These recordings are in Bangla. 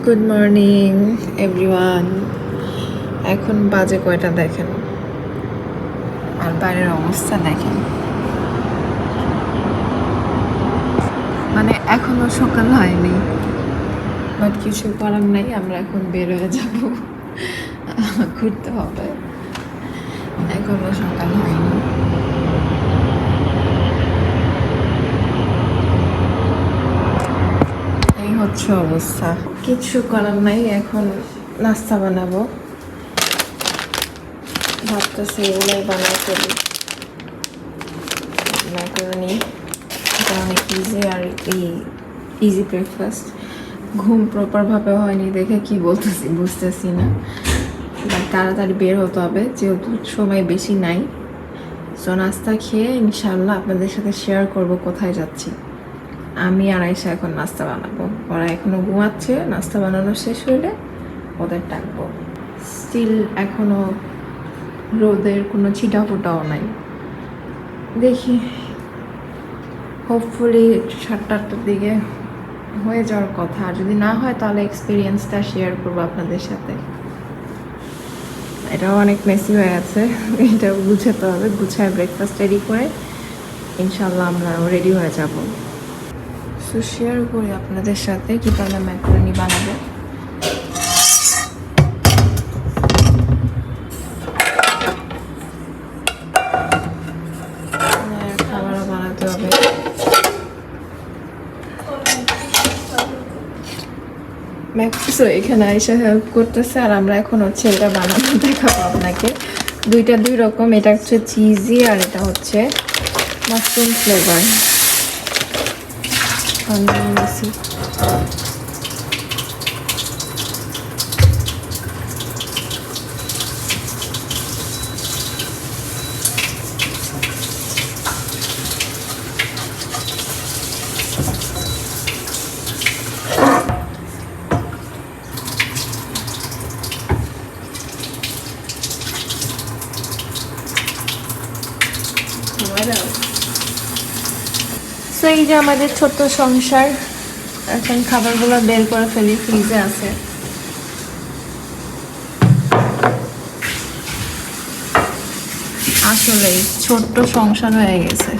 Good morning everyone. এখন বাজে কয়টা দেখেন, আর বাইরের অবস্থা দেখেন। মানে এখনো সকাল হয়নি, বাট কিছু করার নাই, আমরা এখন বের হয়ে যাব, ঘুরতে হবে। এখনো সকাল হয়নি। এই হচ্ছে অবস্থা, কিছু করার নাই। এখন নাস্তা বানাবো, ভাবতেছি এগুলোই বানাই ফেলি। ম্যাকারনি, এটা অনেক ইজি, আর ইজি ব্রেকফাস্ট। ঘুম প্রপারভাবে হয়নি দেখে কি বলতেছি বুঝতেছি না, বাট তাড়াতাড়ি বের হতে হবে যেহেতু সময় বেশি নাই। সো নাস্তা খেয়ে ইনশাল্লাহ আপনাদের সাথে শেয়ার করব কোথায় যাচ্ছি। আমি আর আয়েশা এখন নাস্তা বানাবো, ওরা এখনও ঘুমাচ্ছে। নাস্তা বানানো শেষ হইলে ওদের ডাকবো। স্টিল এখনও রোদের কোনো ছিটা ফোটাও নাই। দেখি, হোপফুলি 7-8টার দিকে হয়ে যাওয়ার কথা। আর যদি না হয় তাহলে এক্সপিরিয়েন্সটা শেয়ার করবো আপনাদের সাথে। এটাও অনেক মেসি হয়ে গেছে, এটা গুছাতে হবে। গুছায় ব্রেকফাস্ট রেডি করে ইনশাল্লাহ আমরা রেডি হয়ে যাব। সো শেয়ার করি আপনাদের সাথে কীভাবে ম্যাকারনি বানাবো। খাবারও বানাতে হবে। সো এখানে আয়েশা হেল্প করতেছে, আর আমরা এখন হচ্ছে এটা বানানো দেখাবো আপনাকে। দুইটা দুই রকম, এটা হচ্ছে চিজি আর এটা হচ্ছে মাশরুম ফ্লেভার। তো এই যে আমাদের ছোট্ট সংসার, এখন খাবারগুলো বের করে ফেলি, ফ্রিজে আছে। আসলে ছোট্ট সংসার হয়ে গেছে।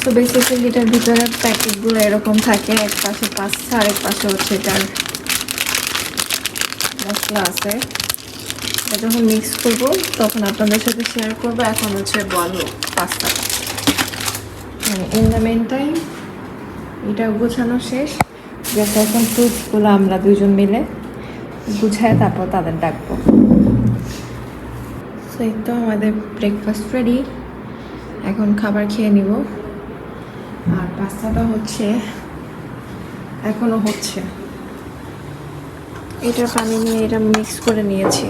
তো বেসিক্যালি এটার ভিতরে প্যাকেটগুলো এরকম থাকে, এক পাশে পাস্তা আর এক পাশে হচ্ছে এটার মশলা আছে। এটা যখন মিক্স করবো তখন আপনাদের সাথে শেয়ার করবো। এখন হচ্ছে বলো pasta. In the meantime এটা গোছানো শেষ, যেহেতু এখন ফ্রুটসগুলো আমরা দুজন মিলে গুছায় তারপর তাদের ডাকবো। তো এই তো আমাদের ব্রেকফাস্ট রেডি, এখন খাবার খেয়ে নিব। আর পাস্তাটা হচ্ছে এখনো হচ্ছে, এটা পানি নিয়ে এটা মিক্স করে নিয়েছি।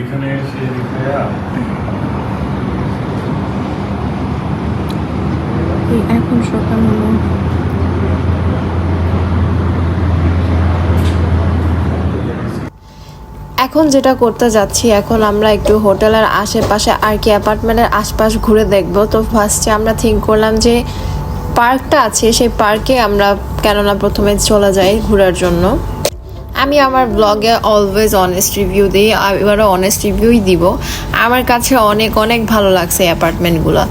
এখানে এসে এখন সকাল হলো। এখন যেটা করতে যাচ্ছি, এখন আমরা একটু হোটেলের আশেপাশে আর কি অ্যাপার্টমেন্টের আশপাশ ঘুরে দেখব। তো ফার্স্টে আমরা থিঙ্ক করলাম যে পার্কটা আছে, সেই পার্কে আমরা কেননা প্রথমে চলে যাই ঘোরার জন্য। আমি আমার ব্লগে অলওয়েজ অনেস্ট রিভিউ দিই, এবারও অনেস্ট রিভিউই দিব। আমার কাছে অনেক অনেক ভালো লাগছে এই অ্যাপার্টমেন্টগুলো।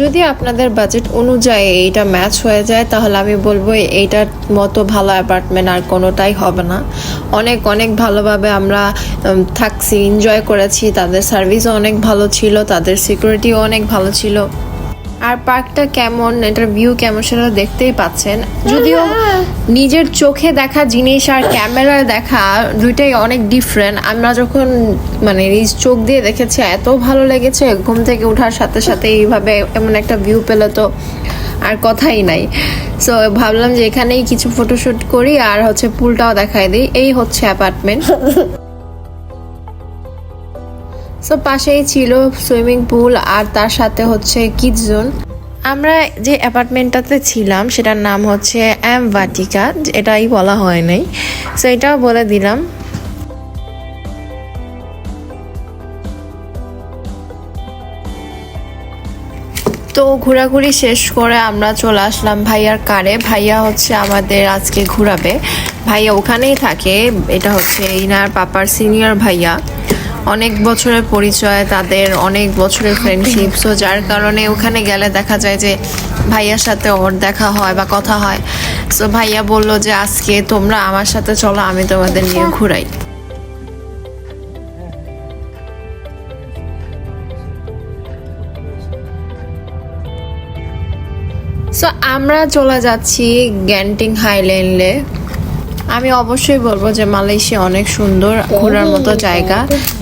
যদি আপনাদের বাজেট অনুযায়ী এইটা ম্যাচ হয়ে যায় তাহলে আমি বলবো এইটার মতো ভালো অ্যাপার্টমেন্ট আর কোনোটাই হবে না। অনেক অনেক ভালোভাবে আমরা থাকছি, এনজয় করেছি। তাদের সার্ভিসও অনেক ভালো ছিল, তাদের সিকিউরিটিও অনেক ভালো ছিল। আর পার্কটা কেমন, এটার ভিউ কেমন সেটা দেখতেই পাচ্ছেন। যদিও নিজের চোখে দেখা জিনিস আর ক্যামেরায় দেখা দুইটাই অনেক ডিফারেন্ট। আমরা যখন মানে এই চোখ দিয়ে দেখেছি এত ভালো লেগেছে, ঘুম থেকে ওঠার সাথে সাথে এইভাবে এমন একটা ভিউ পেলে তো আর কথাই নাই। সো ভাবলাম যে এখানেই কিছু ফটোশুট করি আর হচ্ছে পুলটাও দেখাই দিই। এই হচ্ছে অ্যাপার্টমেন্ট। সো পাশেই ছিল সুইমিং পুল আর তার সাথে হচ্ছে কিডস জোন। আমরা যে অ্যাপার্টমেন্টটাতে ছিলাম সেটার নাম হচ্ছে এম ভাটিকা, এটাই বলা হয় নাই, সো এটাও বলে দিলাম। তো ঘোরাঘুরি শেষ করে আমরা চলে আসলাম ভাইয়ার কারে। ভাইয়া হচ্ছে আমাদের আজকে ঘোরাবে। ভাইয়া ওখানেই থাকে, এটা হচ্ছে ইনার পাপার সিনিয়র ভাইয়া। অনেক বছরের পরিচয় তাদের, অনেক বছরের ফ্রেন্ডশিপ। সো যার কারণে ওখানে গেলে দেখা যায় যে ভাইয়ার সাথে ওর দেখা হয় বা কথা হয়। সো ভাইয়া বলল যে আজকে তোমরা আমার সাথে চলো, আমি তোমাদের নিয়ে ঘুরাই। সো আমরা চলে যাচ্ছি গ্যান্টিং হাইল্যান্ডে। আমি অবশ্যই বলবো যে মালয়েশিয়া অনেক সুন্দর, ঘোরার মতো জায়গা।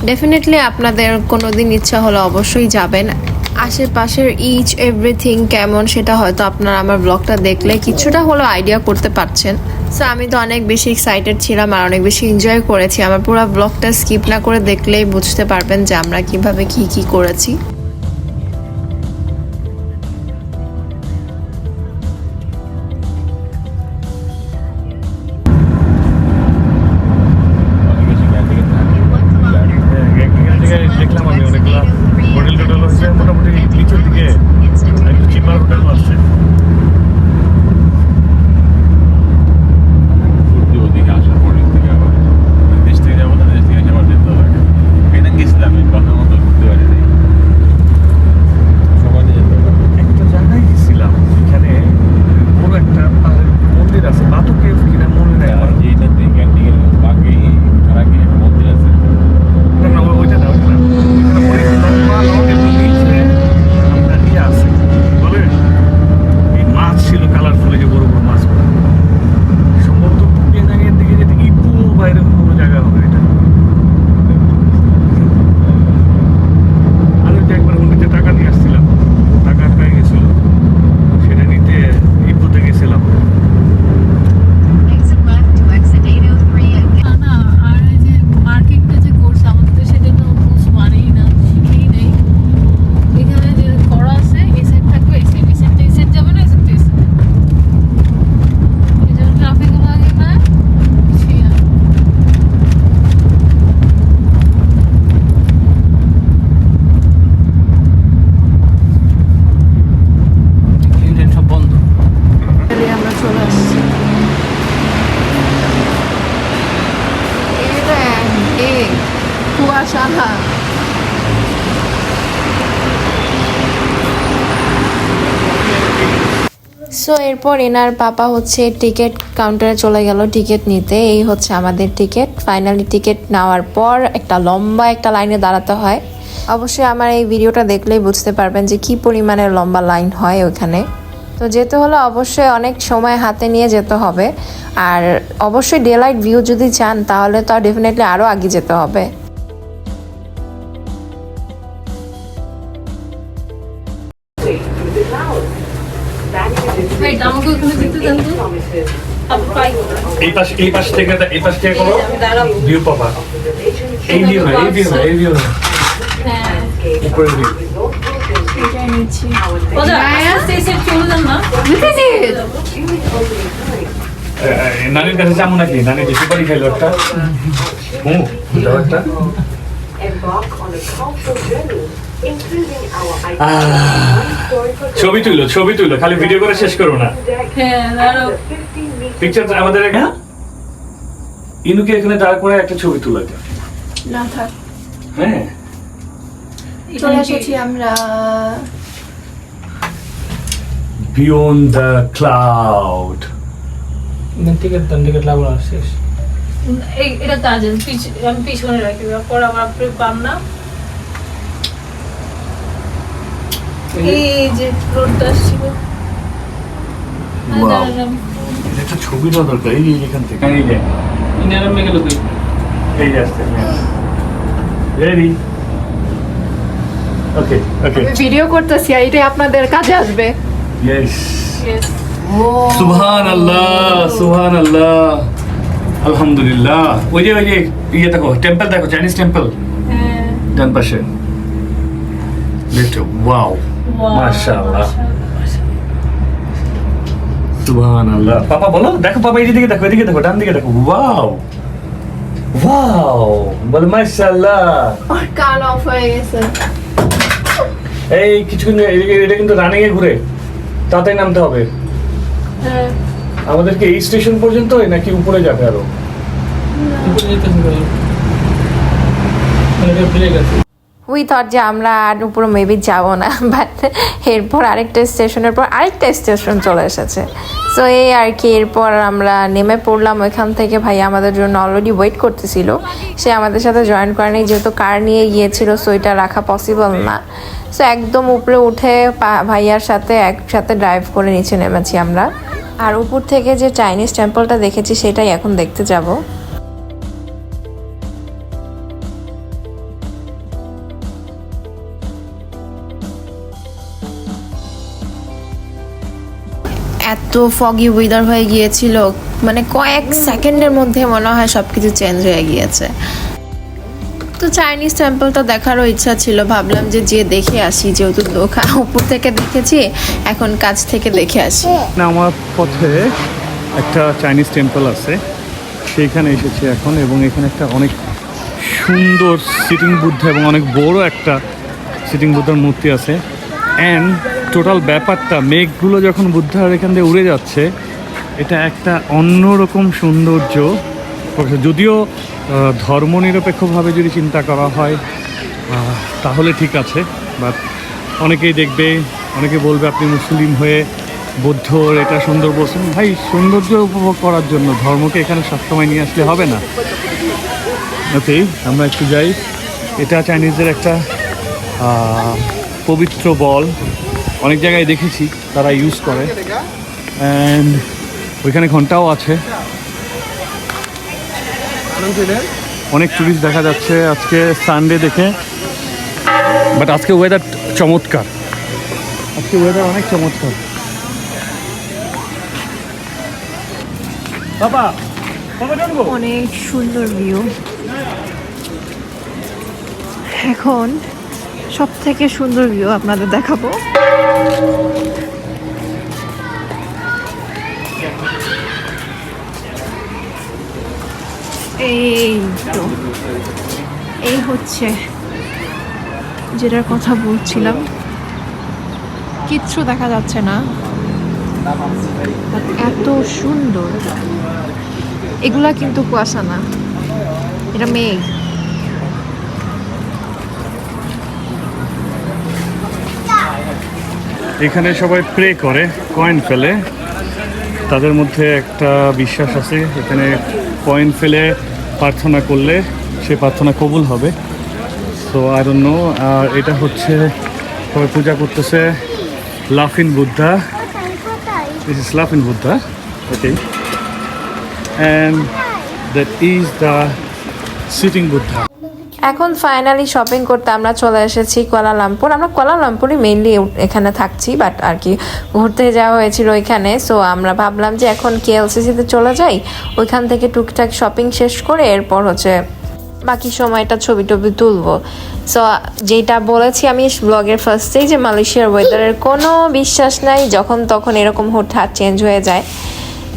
ডেফিনেটলি আপনাদের কোনোদিন ইচ্ছা হলে অবশ্যই যাবেন। আশেপাশের ইচ এভরিথিং কেমন সেটা হয়তো আপনারা আমার ব্লগটা দেখলে কিছুটা হলেও আইডিয়া করতে পারছেন। সো আমি তো অনেক বেশি এক্সাইটেড ছিলাম আর অনেক বেশি এনজয় করেছি। আমার পুরো ব্লগটা স্কিপ না করে দেখলেই বুঝতে পারবেন যে আমরা কিভাবে কি করেছি। দেখলাম আমি অনেকগুলা হোটেল টোটেল হচ্ছে মোটামুটি নিচের দিকে একটু চিপার হোটেল আছে। ওদিকে আসার পরে থেকে আবার দেশ থেকে যাবো না, দেশ থেকে আবার যেতে হবে। এখানে গেছিলাম কথা মতো ঘুরতে পারি নাই, সকালে যেতে হবে। একটা জায়গায় গেছিলাম, এখানে বড় একটা মন্দির আছে, বাতুকে কিনা মনে নেই আমার, এইটাতে ক্যান্টিনের বাকি আগে একটা মন্দির আছে। না ওইটা না, ওইটা না, অনেক লম্বা লম্বা নিচে আমরা নিয়ে আসি বলে এই মাছ ছিল কালারফুল, যে বড় বড় মাছগুলো সম্ভবত পেনাঙের দিকে যেতে ইপু বাইরে কোনো জায়গা হবে এটা। আমি তো একবার উন্নতিতে টাকা নিয়ে আসছিলাম, টাকা আটকায় গেছিল, সেটা নিতে ইপুতে গেছিলাম। আমরা চলে আসছি। কুয়াশা না, সো এরপর এনার পাপা হচ্ছে টিকিট কাউন্টারে চলে গেল টিকিট নিতে। এই হচ্ছে আমাদের টিকিট। ফাইনালি টিকিট নেওয়ার পর একটা লম্বা একটা লাইনে দাঁড়াতে হয়। অবশ্যই আমার এই ভিডিওটা দেখলেই বুঝতে পারবেন যে কি পরিমাণের লম্বা লাইন হয় ওখানে। তো যেতে হলে অবশ্যই অনেক সময় হাতে নিয়ে যেতে হবে। আর অবশ্যই ডে লাইট ভিউ যদি চান তাহলে তো ডেফিনেটলি আরও আগে যেতে হবে। এই পাশ থেকে করো, ভিউ পাবা। এই ভিউ না, এই ভিউ না, এই ভিউ না, উপরে ভিউ। নানির কাছে যাবো নাকি? নানি বেশি করে খাইলো একটা একটা ছবি তুলো, খালি ভিডিও করে শেষ করো না। পিকচার আমাদের এখানে ইনুকে এখানে দাঁড় করে একটা ছবি তুলে না থাক। হ্যাঁ, চলে এসেছি আমরা বিয়ন্ড দ্য ক্লাউড। টিকিট লাগলো না, শেষ। এটা কাজ আমি পিছনে রাখি, পরে আমার পাম না। এই যে রোডটা আসছিল Wow. এটা একটা ছবি দেওয়া দরকার এই যে এখান থেকে এই যে ইনারা মেয়ে গেল কই এই যে আসছে রেডি ওকে ওকে ভিডিও করতেছি আর এটাই আপনাদের কাজে আসবে। ইয়েস ইয়েস সুবহানাল্লাহ আলহামদুলিল্লাহ ওই যে ইয়ে দেখো টেম্পল দেখো চাইনিজ টেম্পল হ্যাঁ ডান পাশে দেখো ওয়াও মাশাআল্লাহ সুবহানাল্লাহ পাপা বলো দেখো পাপা এদিকে দেখো ডান দিকে দেখো ওয়াও ওয়াও বল মাশাআল্লাহ কান অফ হয়ে গেছে। এই কিছুক্ষণ এটা কিন্তু রানিং এ ঘুরে তাতেই নামতে হবে হ্যাঁ আমাদেরকে এই স্টেশন পর্যন্ত নাকি উপরে যাবে আরো উপরে যেতেছি তো এটা ব্রেক আছে উই থট যে আমরা আর উপরে মেবি যাবো না, বাট এরপর আরেকটা স্টেশনের পর আরেকটা স্টেশন চলে এসেছে। সো এই আর কি, এরপর আমরা নেমে পড়লাম ওইখান থেকে। ভাই আমাদের জন্য অলরেডি ওয়েট করতেছিল, সে আমাদের সাথে জয়েন করেনি যেহেতু কার নিয়ে গিয়েছিল, সো এটা রাখা পসিবল না। সো একদম উপরে উঠে ভাইয়ার সাথে একসাথে ড্রাইভ করে নিচে নেমেছি আমরা। আর উপর থেকে যে চাইনিজ টেম্পলটা দেখেছি সেটাই এখন দেখতে যাব। এত ফগি ওয়েদার হয়ে গিয়েছিল, মানে কয়েক সেকেন্ডের মধ্যে মনে হয় সব কিছু চেঞ্জ হয়ে গিয়েছে। তো চাইনিজ টেম্পলটা দেখারও ইচ্ছা ছিল, ভাবলাম যে দেখে আসি, যেহেতু উপর থেকে দেখেছি এখন কাছ থেকে দেখে আসি। আমার পথে একটা চাইনিজ টেম্পল আছে, সেইখানে এসেছি এখন, এবং এখানে একটা অনেক সুন্দর সিটিং বুদ্ধা এবং অনেক বড় একটা সিটিং বুদ্ধার মূর্তি আছে। অ্যান্ড টোটাল ব্যাপারটা, মেঘগুলো যখন বুদ্ধার এখান দিয়ে উড়ে যাচ্ছে, এটা একটা অন্যরকম সৌন্দর্য। যদিও ধর্মনিরপেক্ষভাবে যদি চিন্তা করা হয় তাহলে ঠিক আছে, বাট অনেকেই দেখবে, অনেকে বলবে আপনি মুসলিম হয়ে বৌদ্ধর এটা সুন্দর বলছেন। ভাই, সৌন্দর্য উপভোগ করার জন্য ধর্মকে এখানে সবসময় নিয়ে আসলে হবে না। ওকেই, আমরা একটু যাই। এটা চাইনিজদের একটা পবিত্র বল, অনেক জায়গায় দেখেছি তারা ইউজ করে। অ্যান্ড ওইখানে ঘন্টাও আছে। অনেক টুরিস্ট দেখা যাচ্ছে আজকে সানডে দেখে, বাট আজকে ওয়েদার চমৎকার, আজকে ওয়েদার অনেক চমৎকার। বাবা অনেক সুন্দর ভিউ। এখন সব থেকে সুন্দর ভিউ আপনাদের দেখাবো। এই তো, এই হচ্ছে যেটার কথা বলছিলাম, কিচ্ছু দেখা যাচ্ছে না, এত সুন্দর। এগুলা কিন্তু কুয়াশা না, এটা মেঘ। এখানে সবাই প্রে করে, কয়েন ফেলে, তাদের মধ্যে একটা বিশ্বাস আছে এখানে কয়েন ফেলে প্রার্থনা করলে সে প্রার্থনা কবুল হবে। So I don't know. আর এটা হচ্ছে সবাই পূজা করতেছে লাফিং বুদ্ধা। দিস ইজ লাফিং Buddha, okay, and that is the sitting Buddha. এখন ফাইনালি শপিং করতে আমরা চলে এসেছি কুয়ালালামপুর। আমরা কুয়ালালামপুরই মেইনলি এখানে থাকছি, বাট আর কি ঘুরতে যাওয়া হয়েছিল ওইখানে। সো আমরা ভাবলাম যে এখন কেএলসিসিতে চলে যাই, ওইখান থেকে টুকটাক শপিং শেষ করে এরপর হচ্ছে বাকি সময়টা ছবি টবি তুলবো। সো যেটা বলেছি আমি ব্লগের ফার্স্টেই, যে মালয়েশিয়ার ওয়েদারের কোনো বিশ্বাস নাই, যখন তখন এরকম হঠাৎ চেঞ্জ হয়ে যায়।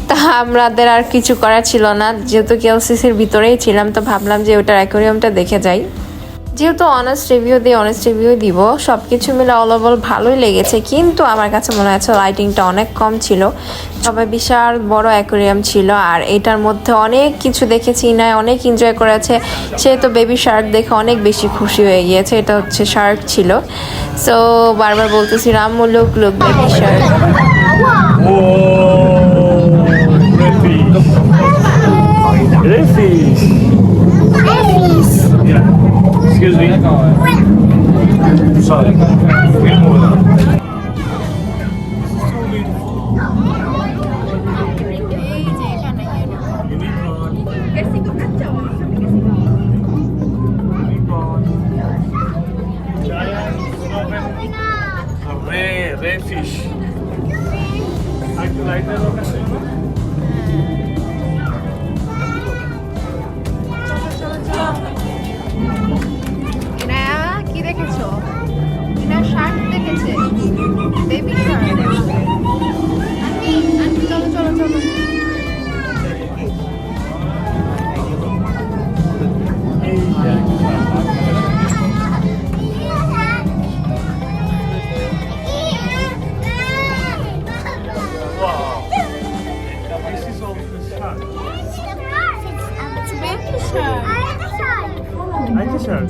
তা আমাদের আর কিছু করার ছিল না, যেহেতু কেএলসিসির ভিতরেই ছিলাম, তো ভাবলাম যে ওটার অ্যাকোয়ারিয়ামটা দেখে যাই। যেহেতু অনেস্ট রিভিউ দিব, সব কিছু মিলে অল ওভার ভালোই লেগেছে, কিন্তু আমার কাছে মনে হচ্ছে লাইটিংটা অনেক কম ছিল। তবে বিশাল বড় অ্যাকোয়ারিয়াম ছিল, আর এটার মধ্যে অনেক কিছু দেখেছি, না অনেক এনজয় করেছে। সে তো বেবি শার্ক দেখে অনেক বেশি খুশি হয়ে গিয়েছে, এটা হচ্ছে শার্ক ছিল। সো বারবার বলতেছি Rammu look baby shark. Reffies. Yeah. Excuse me. Sorry. beautiful. এই যে এখানে Unicorn. Ray fish. একটু লাইটার ওখানে এরা কি দেখেছো? এরা শার্ক দেখেছে, বেবি শার্ক। চলো চলো চলো। Wow. This is all the shark. Baby Shark. I just heard.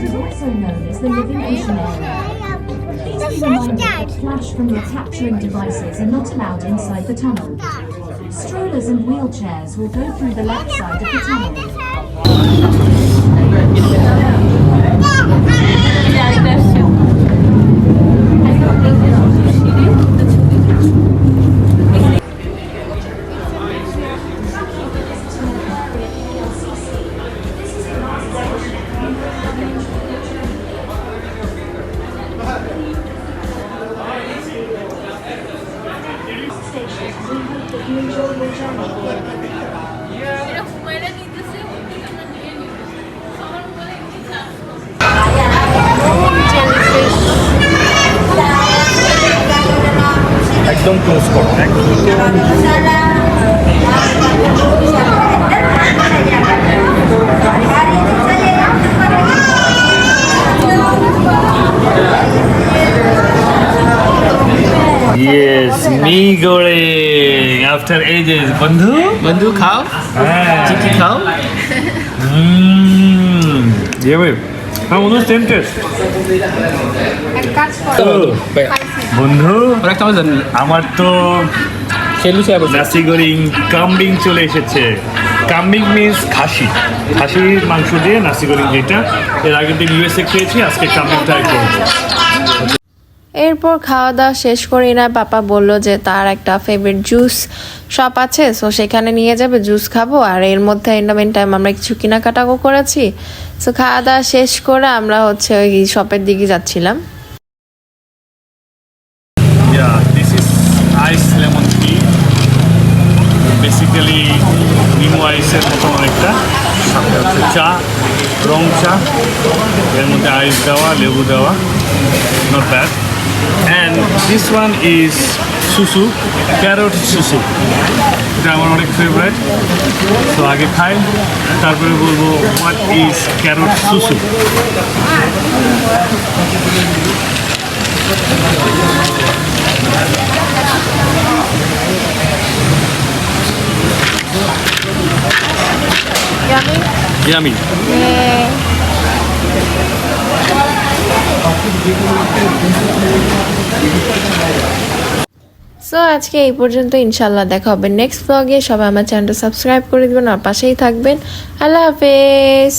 is also known as the living ocean area. Please be reminded that flash from your capturing devices are not allowed inside the tunnel. Strollers and wheelchairs will go through the left side of the tunnel. একদম ক্লোজ করো একদম Yes, me going after ages, বন্ধু বন্ধু খাও, চিকি খাও। Yeah, babe. I'm almost tempted. এক কাজ করো, বন্ধু ওরা একটা জানি আমার তো খেলু সে বসে নাসি গরিং কাম্বিং চলে এসেছে। কাম্বিং মিন্স খাসি, খাসির মাংস দিয়ে নাসি গরিং, যেটা এর আগের দিন ইউএসএ খেয়েছি, আজকে কাম্বিং ট্রাই করবো। এরপর খাওয়া দাওয়া শেষ করে না পাপা বলল যে তার একটা ফেভারিট জুস শপ আছে, সো সেখানে নিয়ে যাবে, জুস খাবো। আর এর মধ্যে ইন্ডামেন টাইম আমরা কিছু কেনাকাটাও করেছি। সো খাওয়া দাওয়া শেষ করে আমরা হচ্ছে ওই শপের দিকে যাচ্ছিলাম। Yeah, this is ice lemon tea. Basically, নিমো আইসের মতন অনেকটা, সাথে হচ্ছে চা, রং চা, এর মধ্যে আইস দেওয়া, লেবু দেওয়া, not bad. And this one is সুসু, ক্যারট সুসু, এটা আমার অনেক ফেভারিট। তো আগে খাই, তারপরে বলবো হোয়াট ইজ ক্যারট সুসু। Yummy. সো আজকে এই পর্যন্ত, ইনশাল্লাহ দেখা হবে নেক্সট ব্লগে। সবাই আমার চ্যানেলটা সাবস্ক্রাইব করে দিবেন আর পাশেই থাকবেন। আল্লাহ হাফেজ।